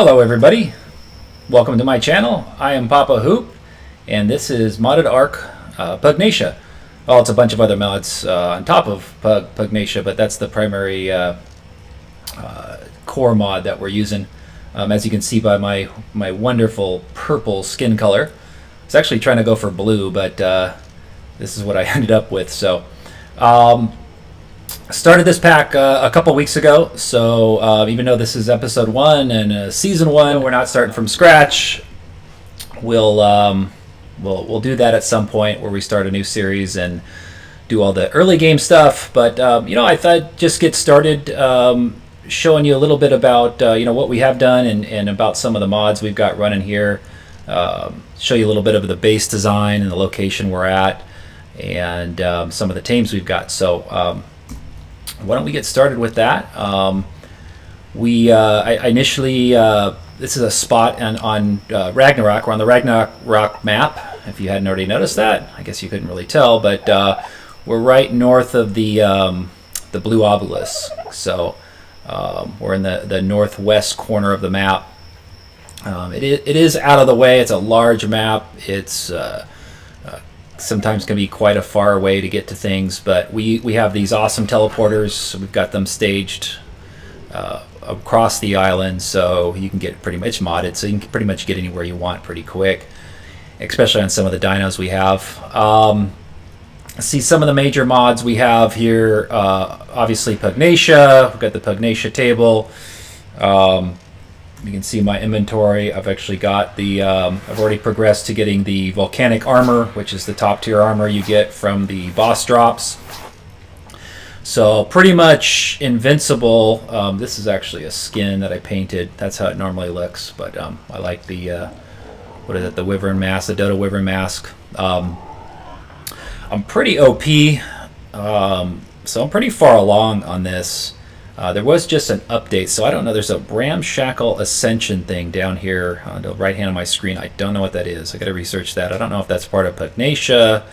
Hello everybody, welcome to my channel. I am Papa Hoop, and this is modded ARK Pugnacia. Well, it's a bunch of other mods on top of Pugnacia, but that's the primary core mod that we're using. As you can see by my wonderful purple skin color. I was actually trying to go for blue, but this is what I ended up with. So started this pack a couple weeks ago, so even though this is episode 1 and season 1, we're not starting from scratch. We'll do that at some point where we start a new series and do all the early game stuff. But you know, I thought I'd just get started showing you a little bit about you know, what we have done and about some of the mods we've got running here. Show you a little bit of the base design and the location we're at, and some of the teams we've got. So why don't we get started with that? I initially, this is a spot on Ragnarok. We're on the Ragnarok map. If you hadn't already noticed that, I guess you couldn't really tell, but we're right north of the blue obelisk. So we're in the northwest corner of the map. It is out of the way. It's a large map. It's sometimes can be quite a far way to get to things, but we have these awesome teleporters. We've got them staged across the island, so you can get pretty much modded, so you can pretty much get anywhere you want pretty quick, especially on some of the dinos we have. See some of the major mods we have here. Obviously Pugnacia. We've got the Pugnacia table. You can see my inventory. I've actually got the I've already progressed to getting the volcanic armor, which is the top tier armor you get from the boss drops. So pretty much invincible. This is actually a skin that I painted. That's how it normally looks, but I like the what is it, the wyvern mask, the Dodo wyvern mask. I'm pretty OP, so I'm pretty far along on this. There was just an update, so I don't know. There's a ramshackle ascension thing down here on the right hand of my screen. I don't know what that is. I got to research that. I don't know if that's part of Pugnacia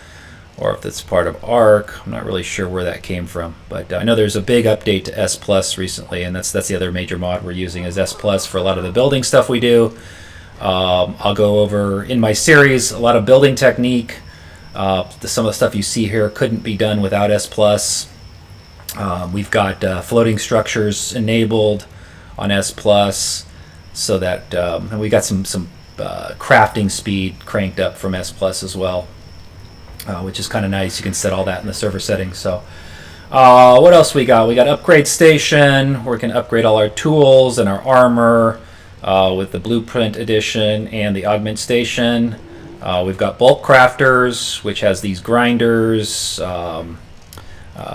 or if it's part of ARK. I'm not really sure where that came from, but I know there's a big update to S Plus recently, and that's the other major mod we're using is S Plus for a lot of the building stuff we do. I'll go over in my series a lot of building technique. Some of the stuff you see here couldn't be done without S Plus. We've got floating structures enabled on S Plus, so that and we got some crafting speed cranked up from S Plus as well, which is kind of nice. You can set all that in the server settings. So what else we got? We got upgrade station where we can upgrade all our tools and our armor with the blueprint edition and the augment station. We've got bulk crafters, which has these grinders.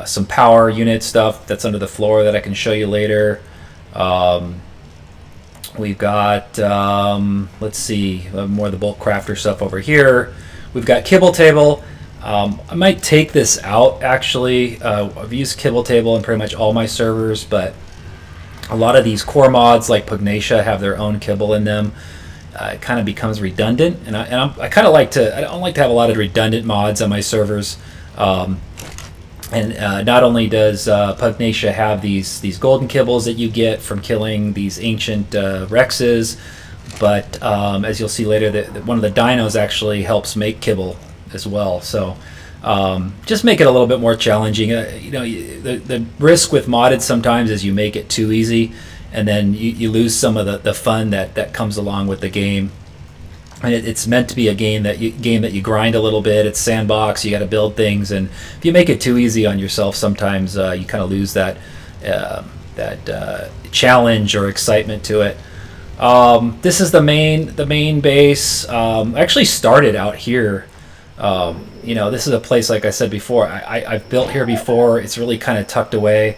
Some power unit stuff that's under the floor that I can show you later. We've got, let's see, more of the bulk crafter stuff over here. We've got kibble table. I might take this out actually. I've used kibble table in pretty much all my servers, but a lot of these core mods like Pugnacia have their own kibble in them. It kind of becomes redundant, and I kind of like to. I don't like to have a lot of redundant mods on my servers. And not only does Pugnacia have these golden kibbles that you get from killing these ancient Rexes, but as you'll see later, one of the dinos actually helps make kibble as well. So just make it a little bit more challenging. You know, the risk with modded sometimes is you make it too easy, and then you lose some of the fun that comes along with the game. And it's meant to be a game that you grind a little bit. It's sandbox. You got to build things, and if you make it too easy on yourself, sometimes you kind of lose that challenge or excitement to it. This is the main base. I actually started out here. You know, this is a place, like I said before, I've built here before. It's really kind of tucked away.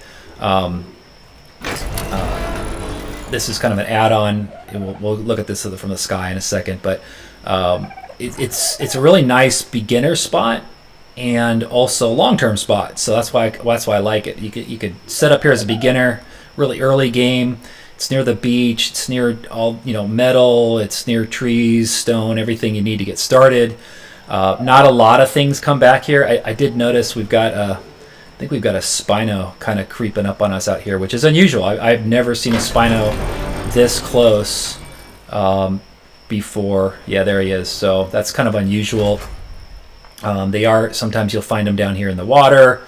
This is kind of an add-on. We'll look at this from the sky in a second, but it's a really nice beginner spot and also long-term spot. So that's why I like it. You could set up here as a beginner, really early game. It's near the beach. It's near all metal. It's near trees, stone, everything you need to get started. Not a lot of things come back here. I did notice we've got I think we've got a Spino kind of creeping up on us out here, which is unusual. I've never seen a Spino this close before. Yeah, there he is. So that's kind of unusual. They are, sometimes you'll find them down here in the water,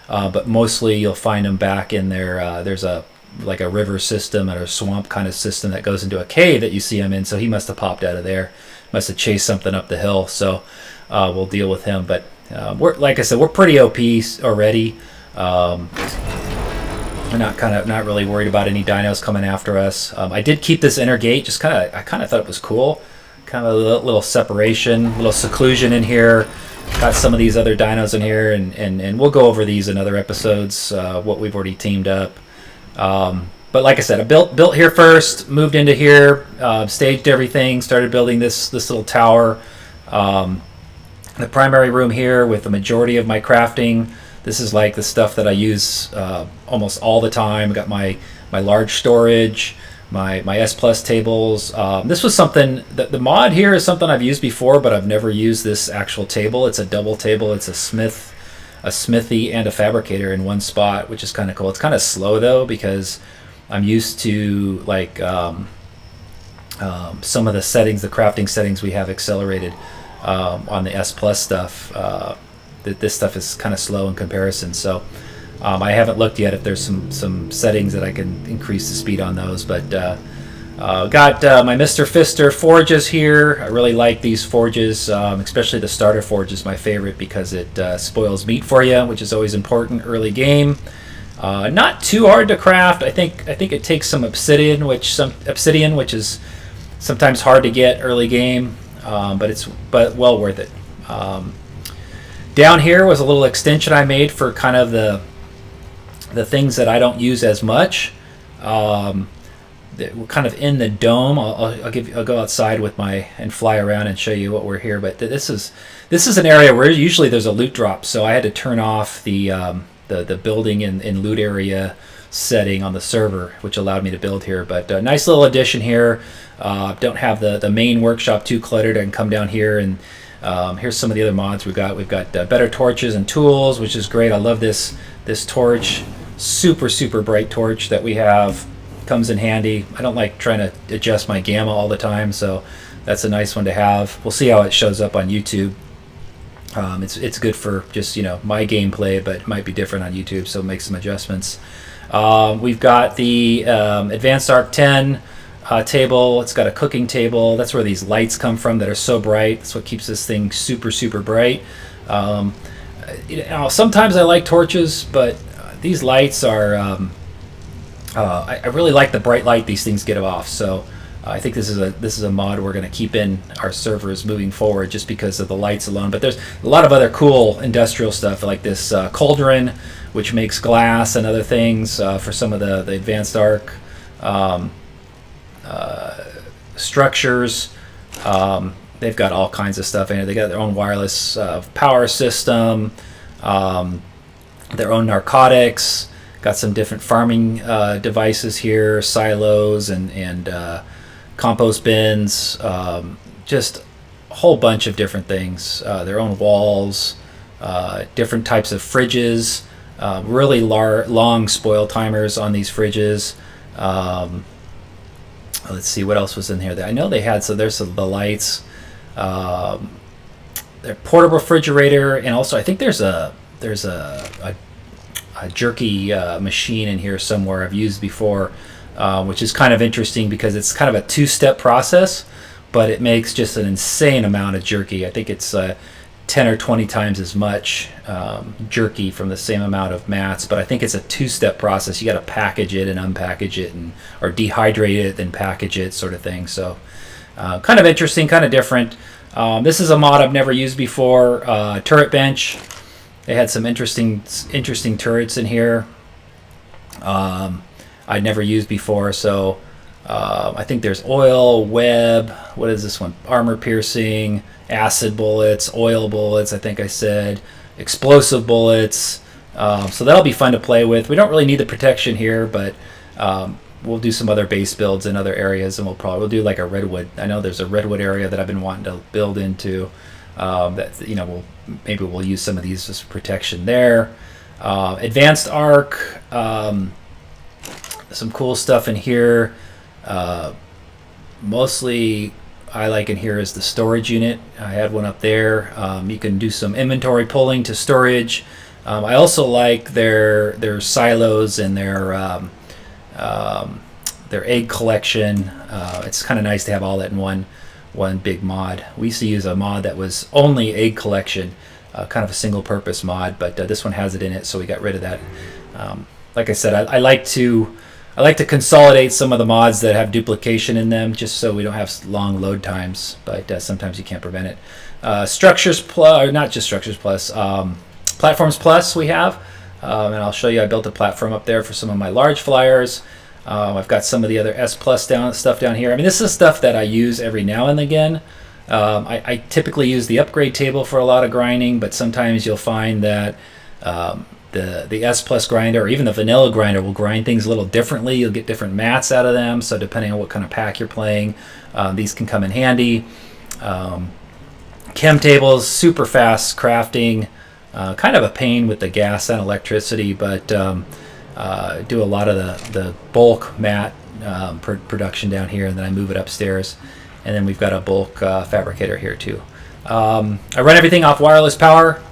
but mostly you'll find them back in there. There's a like a river system or a swamp kind of system that goes into a cave that you see him in. So he must have popped out of there, must have chased something up the hill. So we'll deal with him. But we're, like I said, we're pretty OP already. We're not really worried about any dinos coming after us. I did keep this inner gate. Just I kind of thought it was cool. Kind of a little separation, little seclusion in here. Got some of these other dinos in here, and we'll go over these in other episodes. What we've already teamed up. But like I said, I built here first, moved into here, staged everything, started building this little tower. The primary room here with the majority of my crafting. This is like the stuff that I use almost all the time. Got my large storage, my S Plus tables. This was something that the mod here is something I've used before, but I've never used this actual table. It's a double table. It's a smithy and a fabricator in one spot, which is kind of cool. It's kind of slow though, because I'm used to like some of the settings, the crafting settings we have accelerated on the S Plus stuff. This stuff is kind of slow in comparison. So I haven't looked yet if there's some settings that I can increase the speed on those. But got my Mr. Fister forges here. I really like these forges, especially the starter forge is my favorite because it spoils meat for you, which is always important early game. Not too hard to craft. I think it takes some obsidian, which is sometimes hard to get early game, but well worth it. Down here was a little extension I made for kind of the things that I don't use as much. We're kind of in the dome. I'll go outside with and fly around and show you what we're here. But this is an area where usually there's a loot drop, so I had to turn off the building in loot area setting on the server, which allowed me to build here. But nice little addition here. Don't have the main workshop too cluttered. I can come down here and here's some of the other mods we've got. We've got better torches and tools, which is great. I love this torch, super bright torch that we have. Comes in handy. I don't like trying to adjust my gamma all the time, so that's a nice one to have. We'll see how it shows up on YouTube. It's good for just my gameplay, but it might be different on YouTube, so make some adjustments. We've got the Advanced ARK 10 table. It's got a cooking table. That's where these lights come from that are so bright. That's what keeps this thing super bright. Sometimes I like torches, but these lights are I really like the bright light these things get off. So I think this is a mod we're going to keep in our servers moving forward, just because of the lights alone. But there's a lot of other cool industrial stuff like this cauldron, which makes glass and other things for some of the Advanced ARK structures. They've got all kinds of stuff in here. They got their own wireless power system, their own narcotics. Got some different farming devices here, silos and compost bins, just a whole bunch of different things. Their own walls, different types of fridges, really long spoil timers on these fridges. Let's see what else was in here. I know they had, so there's the lights, their portable refrigerator, and also I think there's a jerky machine in here somewhere I've used before, which is kind of interesting because it's kind of a two-step process, but it makes just an insane amount of jerky. I think it's 10 or 20 times as much jerky from the same amount of mats, but I think it's a two-step process. You got to package it and unpackage it, or dehydrate it then package it, sort of thing. So kind of interesting, kind of different. This is a mod I've never used before. Turret bench. They had some interesting turrets in here I'd never used before. So I think there's oil, web. What is this one? Armor piercing, acid bullets, oil bullets. I think I said explosive bullets. So that'll be fun to play with. We don't really need the protection here, but we'll do some other base builds in other areas, and we'll do like a redwood. I know there's a redwood area that I've been wanting to build into. That maybe we'll use some of these as protection there. Advanced ARK, some cool stuff in here. mostly I like in here is the storage unit. I had one up there. You can do some inventory pulling to storage. I also like their silos and their egg collection. It's kind of nice to have all that in one big mod. We used to use a mod that was only egg collection, kind of a single purpose mod, but this one has it in it, so we got rid of that. Like I said, I like to consolidate some of the mods that have duplication in them, just so we don't have long load times, but sometimes you can't prevent it. Structures Plus, or not just Structures Plus, Platforms Plus we have, and I'll show you. I built a platform up there for some of my large flyers. I've got some of the other S Plus stuff down here. I mean, this is stuff that I use every now and again. I typically use the upgrade table for a lot of grinding, but sometimes you'll find that the S Plus grinder, or even the vanilla grinder, will grind things a little differently. You'll get different mats out of them, so depending on what kind of pack you're playing, these can come in handy. Chem tables, super fast crafting, kind of a pain with the gas and electricity, but do a lot of the bulk mat production down here, and then I move it upstairs, and then we've got a bulk fabricator here too. I run everything off wireless power.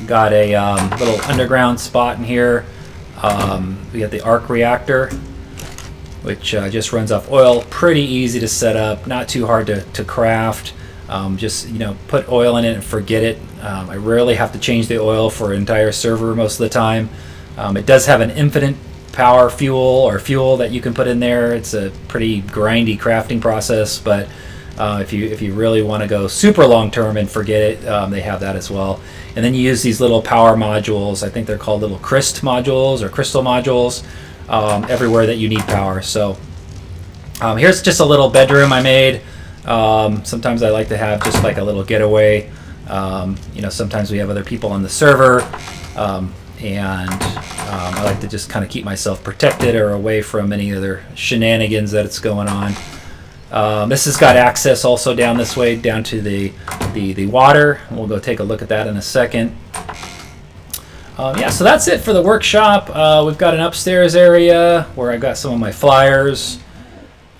Got a little underground spot in here. We got the ARK reactor, which just runs off oil. Pretty easy to set up, not too hard to craft. Just put oil in it and forget it. I rarely have to change the oil for an entire server most of the time. It does have an infinite power fuel that you can put in there. It's a pretty grindy crafting process, but if you really want to go super long term and forget it, they have that as well. And then you use these little power modules. I think they're called little crystal modules everywhere that you need power. So here's just a little bedroom I made. Sometimes I like to have just like a little getaway. Sometimes we have other people on the server, and I like to just kind of keep myself protected or away from any other shenanigans that's going on. This has got access also down this way, down to the water. We'll go take a look at that in a second. Yeah, so that's it for the workshop. We've got an upstairs area where I've got some of my flyers.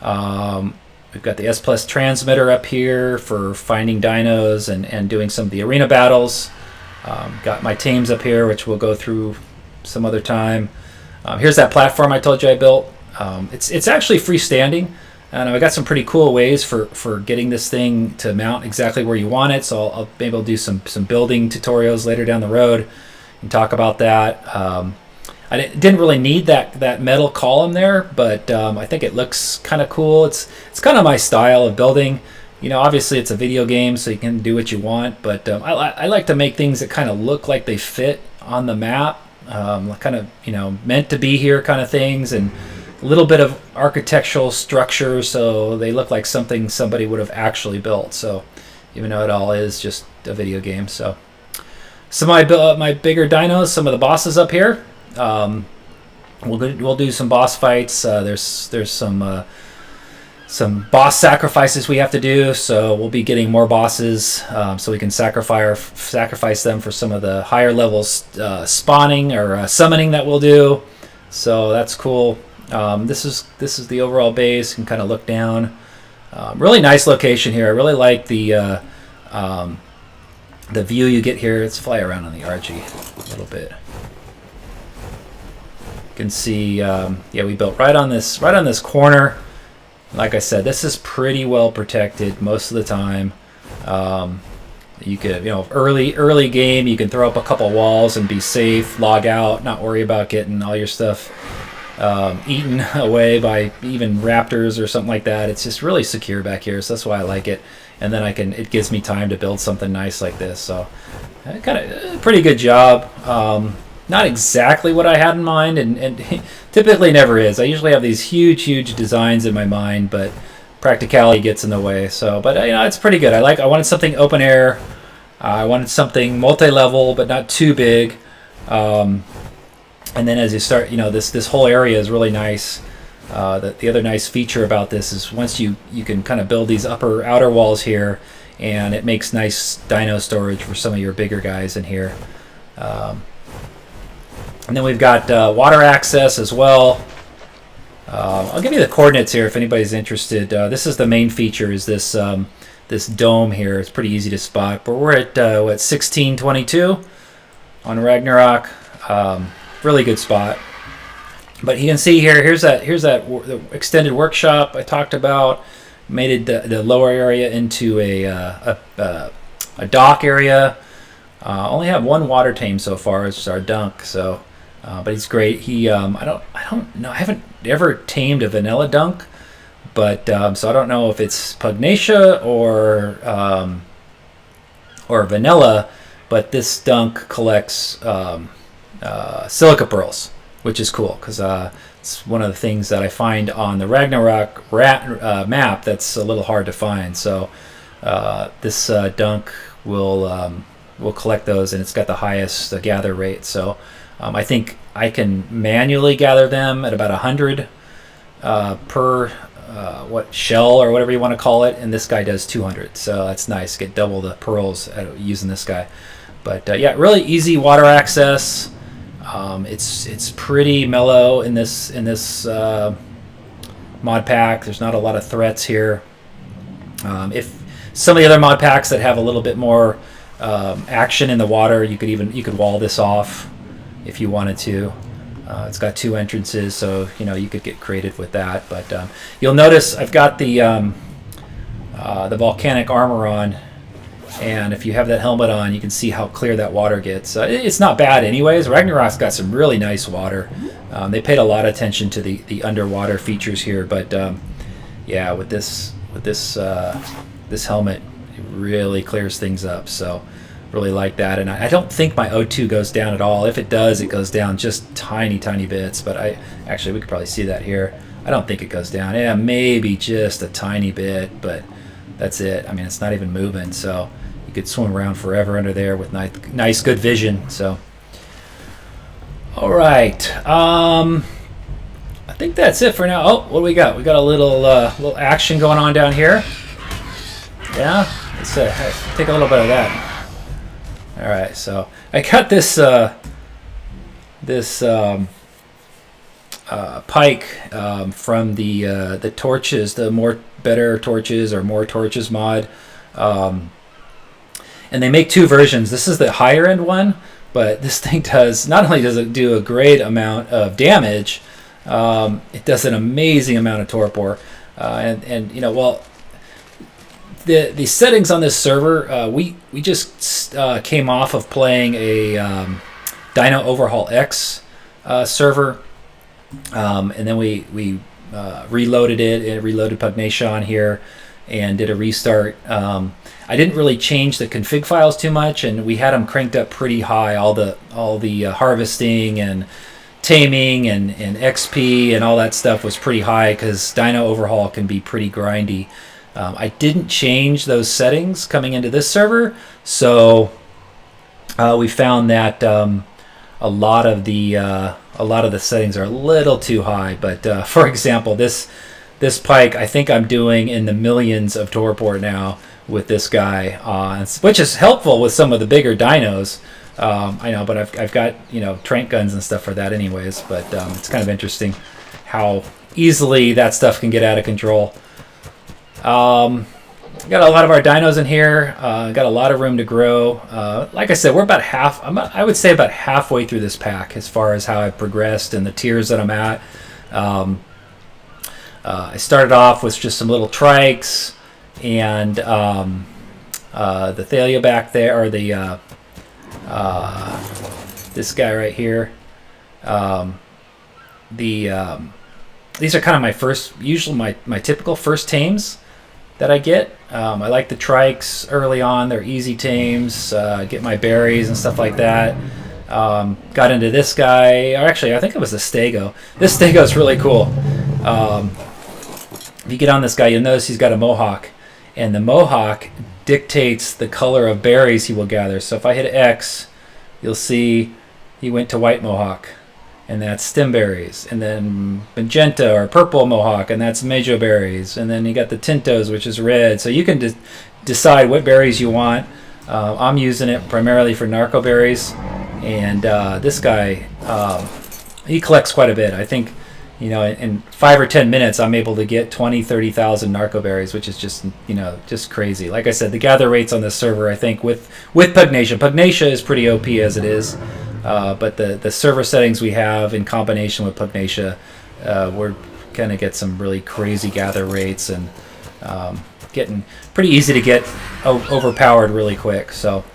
We've got the S Plus transmitter up here for finding dinos and doing some of the arena battles. Got my teams up here, which we'll go through some other time. Here's that platform I told you I built. It's actually freestanding, and I got some pretty cool ways for getting this thing to mount exactly where you want it. So I'll maybe do some building tutorials later down the road and talk about that. I didn't really need that metal column there, but I think it looks kind of cool. It's kind of my style of building. Obviously it's a video game, so you can do what you want, but I like to make things that kind of look like they fit on the map, kind of meant to be here kind of things, and a little bit of architectural structure so they look like something somebody would have actually built. So even though it all is just a video game. So some of my bigger dinos, some of the bosses up here. We'll do some boss fights. There's some boss sacrifices we have to do, so we'll be getting more bosses, so we can sacrifice them for some of the higher levels spawning or summoning that we'll do. So that's cool. This is the overall base. You can kind of look down. Really nice location here. I really like the view you get here. Let's fly around on the RG a little bit. You can see, yeah, we built right on this corner. Like I said, this is pretty well protected most of the time. You could, early game, you can throw up a couple walls and be safe, log out, not worry about getting all your stuff eaten away by even raptors or something like that. It's just really secure back here, so that's why I like it. And then it gives me time to build something nice like this. So, kind of pretty good job. Not exactly what I had in mind, and typically never is. I usually have these huge designs in my mind, but practicality gets in the way. So, but it's pretty good. I wanted something open air. I wanted something multi-level, but not too big. And then as you start, this whole area is really nice. The other nice feature about this is once you can kind of build these outer walls here, and it makes nice dino storage for some of your bigger guys in here. And then we've got water access as well. I'll give you the coordinates here if anybody's interested. This is the main feature, is this this dome here. It's pretty easy to spot, but we're at what, 1622 on Ragnarok. Really good spot. But you can see here, here's that the extended workshop I talked about. Made it the lower area into a dock area. Only have one water tame so far, which is our dunk. So, but he's great. He I don't know. I haven't ever tamed a vanilla dunk, but so I don't know if it's Pugnacia or vanilla. But this dunk collects silica pearls, which is cool because it's one of the things that I find on the Ragnarok map that's a little hard to find. So this dunk will collect those, and it's got the highest gather rate. So I think I can manually gather them at about 100 per what shell or whatever you want to call it, and this guy does 200. So that's nice. Get double the pearls using this guy. But yeah, really easy water access. It's pretty mellow in this mod pack. There's not a lot of threats here. If some of the other mod packs that have a little bit more action in the water, you could wall this off if you wanted to. It's got 2 entrances, so you could get creative with that. But you'll notice I've got the volcanic armor on. And if you have that helmet on, you can see how clear that water gets. It's not bad anyways. Ragnarok's got some really nice water. They paid a lot of attention to the underwater features here, but yeah, with this helmet, it really clears things up. So really like that. And I don't think my O2 goes down at all. If it does, it goes down just tiny bits. But we could probably see that here. I don't think it goes down. Yeah, maybe just a tiny bit, but that's it. I mean, it's not even moving. So you could swim around forever under there with nice good vision. So all right, I think that's it for now. Oh, what do we got? We got a little action going on down here. Yeah, let's take a little bit of that. All right, so I got this pike from the torches, the better torches or more torches mod, and they make 2 versions. This is the higher end one, but this thing not only does it do a great amount of damage, it does an amazing amount of torpor, and well, the settings on this server, we just came off of playing a Dino Overhaul X server, and then we reloaded it. It reloaded Pugnacia on here and did a restart. I didn't really change the config files too much, and we had them cranked up pretty high. All the harvesting and taming and XP and all that stuff was pretty high because Dino Overhaul can be pretty grindy. I didn't change those settings coming into this server, so we found that a lot of the settings are a little too high. But for example, this pike, I think I'm doing in the millions of torpor now with this guy, which is helpful with some of the bigger dinos. I know, but I've got trank guns and stuff for that anyways. But it's kind of interesting how easily that stuff can get out of control. Got a lot of our dinos in here. Got a lot of room to grow. Like I said, we're about I would say about halfway through this pack as far as how I've progressed and the tiers that I'm at. I started off with just some little trikes and the Thalia back there, or the this guy right here. These are kind of my first, usually my typical first tames that I get. I like the trikes early on. They're easy tames. Get my berries and stuff like that. Got into this guy, or actually I think it was the Stego. This Stego is really cool. If you get on this guy, you'll notice he's got a mohawk, and the mohawk dictates the color of berries he will gather. So if I hit X, you'll see he went to white mohawk, and that's stem berries, and then magenta or purple mohawk, and that's mejo berries, and then you got the tintos, which is red. So you can decide what berries you want. I'm using it primarily for narco berries, and this guy, he collects quite a bit. I think you know, in 5 or 10 minutes, I'm able to get 20, 30,000 narco berries, which is just, you know, just crazy. Like I said, the gather rates on this server, I think, with Pugnacia is pretty OP as it is, but the server settings we have in combination with Pugnacia, we're gonna get some really crazy gather rates and getting pretty easy to get overpowered really quick. So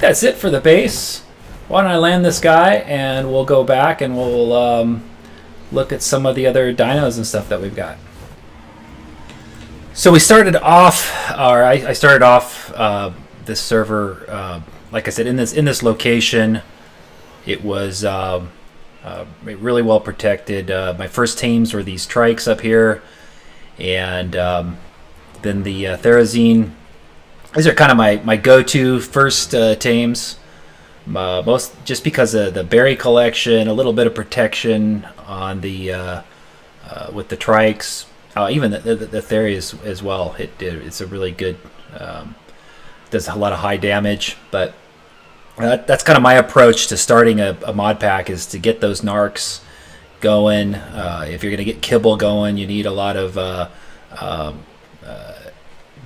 that's it for the base. Why don't I land this guy and we'll go back and we'll look at some of the other dinos and stuff that we've got. So we started off, or I started off this server, like I said, in this location. It was really well protected. My first tames were these trikes up here, and then the Therazine. These are kind of my go-to first tames. Most just because of the berry collection, a little bit of protection on the with the trikes, even the theory as well. It's a really good, does a lot of high damage. But that's kind of my approach to starting a mod pack, is to get those narcs going. If you're going to get kibble going, you need a lot of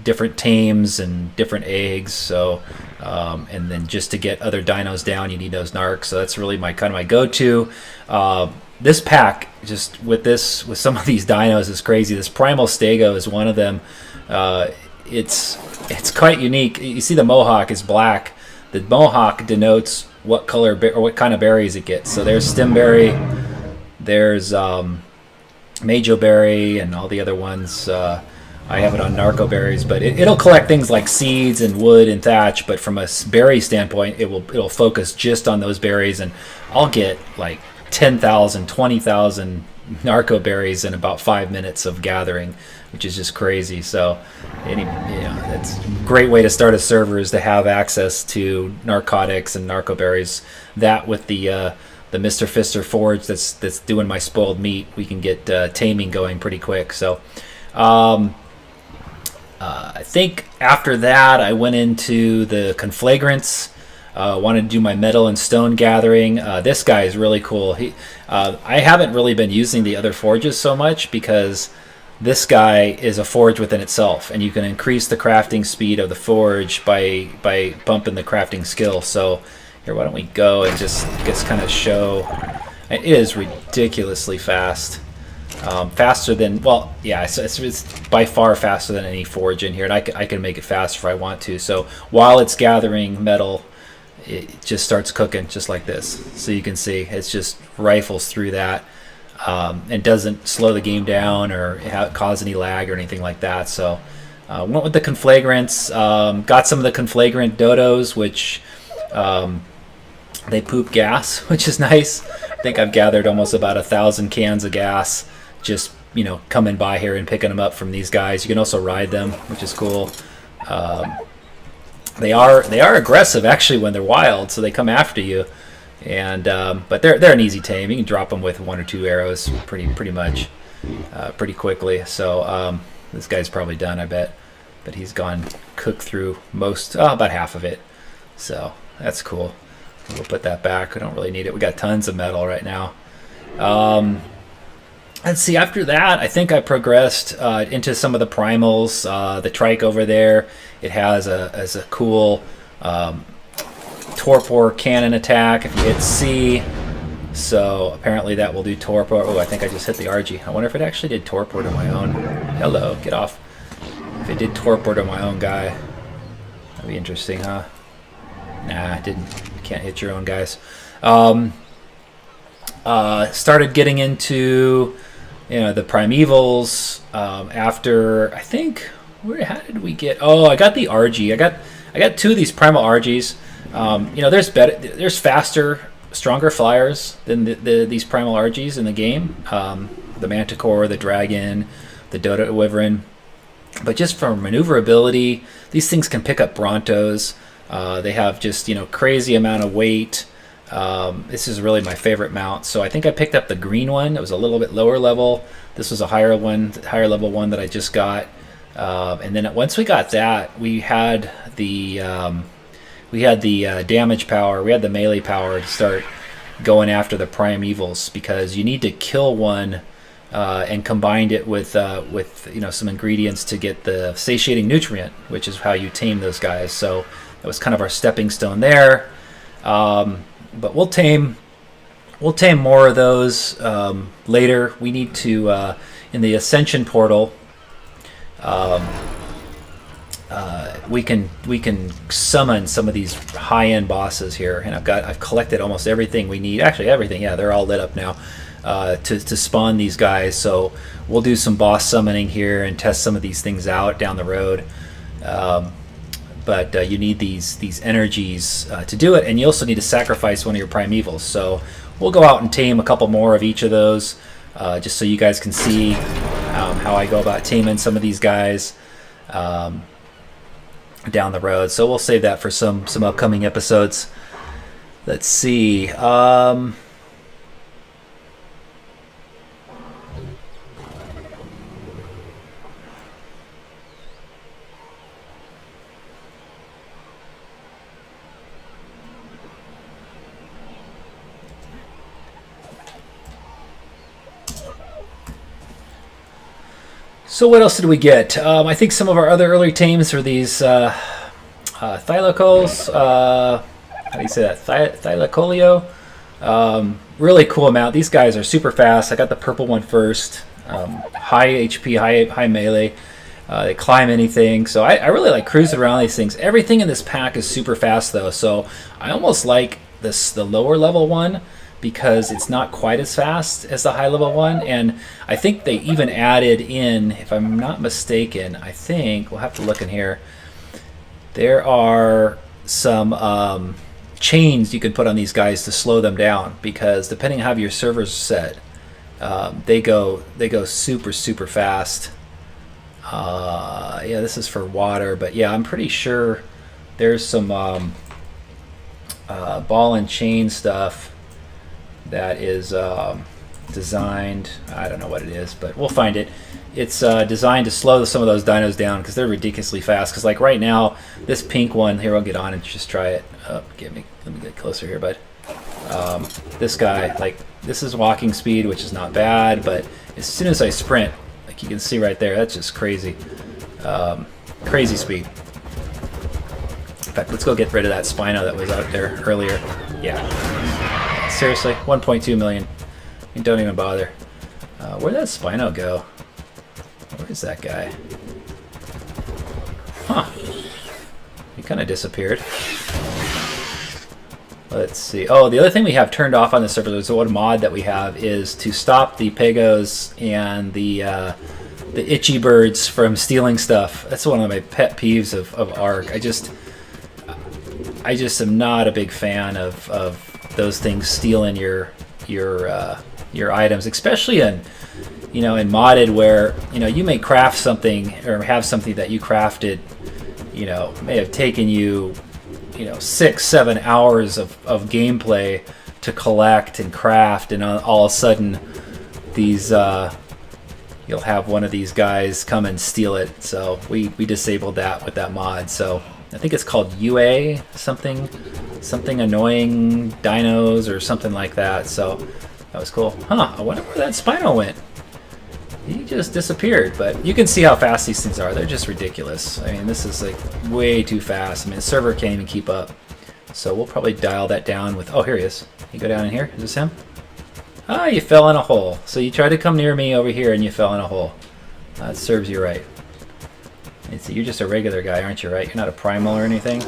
different tames and different eggs. So and then just to get other dinos down, you need those narcs. So that's really my go-to. This pack, just with some of these dinos, is crazy. This primal stego is one of them. It's quite unique. You see the mohawk is black. The mohawk denotes what color or what kind of berries it gets. So there's stemberry, there's majo berry, and all the other ones. I have it on narco berries, but it'll collect things like seeds and wood and thatch. But from a berry standpoint, it'll focus just on those berries, and I'll get like 10,000, 20,000 narco berries in about 5 minutes of gathering, which is just crazy. So, that's a great way to start a server, is to have access to narcotics and narco berries. That with the Mr. Fister forge that's doing my spoiled meat, we can get taming going pretty quick. So. I think after that I went into the conflagrants. Wanted to do my metal and stone gathering. This guy is really cool. I haven't really been using the other forges so much, because this guy is a forge within itself, and you can increase the crafting speed of the forge by bumping the crafting skill. So here, why don't we go and just kind of show. It is ridiculously fast. Faster than, well, yeah, it's by far faster than any forge in here, and I can make it faster if I want to. So while it's gathering metal, it just starts cooking just like this. So you can see it's just rifles through that, and doesn't slow the game down or cause any lag or anything like that. So went with the conflagrants, got some of the conflagrant dodos, which they poop gas, which is nice. I think I've gathered almost about 1,000 cans of gas just coming by here and picking them up from these guys. You can also ride them, which is cool. They are aggressive actually when they're wild, so they come after you. And but they're an easy tame. You can drop them with 1 or 2 arrows pretty much pretty quickly. So this guy's probably done, I bet, but he's gone cooked through about half of it. So that's cool. We'll put that back. We don't really need it. We got tons of metal right now. Let's see, after that, I think I progressed into some of the primals. The trike over there, it has a cool torpor cannon attack if you hit C. So apparently that will do torpor. Oh, I think I just hit the RG. I wonder if it actually did torpor to my own. Hello, get off. If it did torpor to my own guy, that'd be interesting, huh? Nah, it didn't. You can't hit your own guys. Started getting into the primevals after, I think, how did we get? Oh, I got the RG. I got 2 of these primal RGs. There's faster, stronger flyers than these primal RGs in the game. The Manticore, the Dragon, the Dodo Wyvern. But just for maneuverability, these things can pick up Brontos. They have just crazy amount of weight. This is really my favorite mount. So I think I picked up the green one. It was a little bit lower level. This was a higher level one that I just got. And then once we got that, we had the damage power. We had the melee power to start going after the primeval, because you need to kill one and combine it with some ingredients to get the satiating nutrient, which is how you tame those guys. So that was kind of our stepping stone there. But we'll tame more of those later. We need to in the Ascension portal. We can summon some of these high-end bosses here, and I've collected almost everything we need. Actually, everything. Yeah, they're all lit up now to spawn these guys. So we'll do some boss summoning here and test some of these things out down the road. But you need these energies to do it, and you also need to sacrifice one of your primevals. So we'll go out and tame a couple more of each of those, just so you guys can see how I go about taming some of these guys down the road. So we'll save that for some upcoming episodes. Let's see. So what else did we get? I think some of our other early tames are these Thylacoles. How do you say that? Thylacolio. Really cool mount. These guys are super fast. I got the purple one first. High HP, high melee. They climb anything. So I really like cruising around these things. Everything in this pack is super fast though. So I almost like the lower level one, because it's not quite as fast as the high level one. And I think they even added in, if I'm not mistaken, I think we'll have to look in here, there are some chains you can put on these guys to slow them down, because depending on how your server's set, they go super fast. Yeah, this is for water, but yeah, I'm pretty sure there's some ball and chain stuff that is designed, I don't know what it is, but we'll find it. It's designed to slow some of those dinos down, because they're ridiculously fast. Because like right now, this pink one here, I'll get on and just try it. Oh, let me get closer here, bud. This guy, like, this is walking speed, which is not bad, but as soon as I sprint, like you can see right there, that's just crazy. Crazy speed. In fact, let's go get rid of that Spino that was out there earlier. Yeah. Seriously, 1.2 million. I mean, don't even bother. Where'd that Spino go? Where is that guy? Huh. He kind of disappeared. Let's see. Oh, the other thing we have turned off on the server, there's one mod that we have, is to stop the Pegos and the itchy birds from stealing stuff. That's one of my pet peeves of ARK. I just am not a big fan of those things stealing your items, especially in modded, where you may craft something or have something that you crafted, may have taken you 6-7 hours of gameplay to collect and craft, and all of a sudden these you'll have one of these guys come and steal it. So we disabled that with that mod. So I think it's called UA something annoying dinos or something like that. So that was cool. Huh, I wonder where that Spino went. He just disappeared. But you can see how fast these things are. They're just ridiculous. I mean, this is like way too fast. I mean, the server can't even keep up. So we'll probably dial that down with, oh, here he is. You go down in here. Is this him? Ah, you fell in a hole. So you tried to come near me over here and you fell in a hole. That serves you right. So you're just a regular guy, aren't you, right? You're not a primal or anything?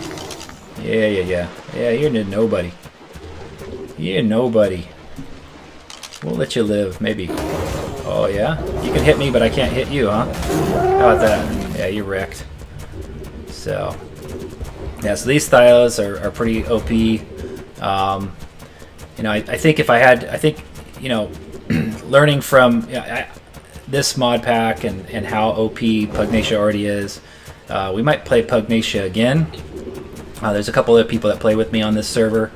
Yeah. Yeah, you're nobody. You're nobody. We'll let you live, maybe. Oh, yeah? You can hit me, but I can't hit you, huh? How about that? Yeah, you're wrecked. So, yeah, so these styles are pretty OP. I think if I had, learning from this mod pack and how OP Pugnacia already is, we might play Pugnacia again. There's a couple of people that play with me on this server.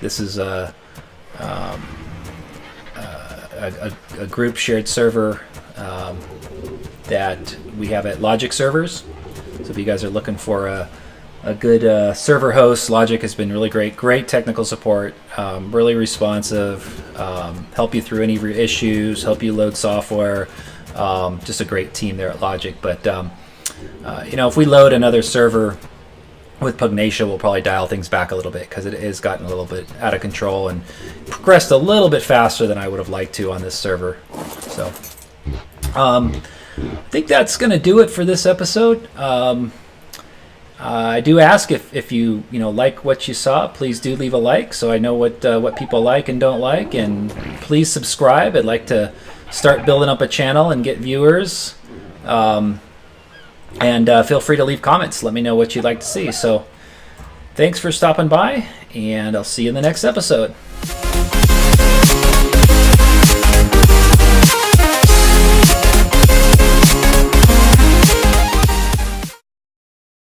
This is a group shared server that we have at Logic Servers. So if you guys are looking for a a good server host. Logic has been really great technical support, really responsive, help you through any of your issues, help you load software. Just a great team there at Logic. But if we load another server with Pugnacia, we'll probably dial things back a little bit because it has gotten a little bit out of control and progressed a little bit faster than I would have liked to on this server. So I think that's going to do it for this episode. I do ask if you like what you saw, please do leave a like so I know what people like and don't like, and please subscribe. I'd like to start building up a channel and get viewers. And feel free to leave comments. Let me know what you'd like to see. So thanks for stopping by, and I'll see you in the next episode.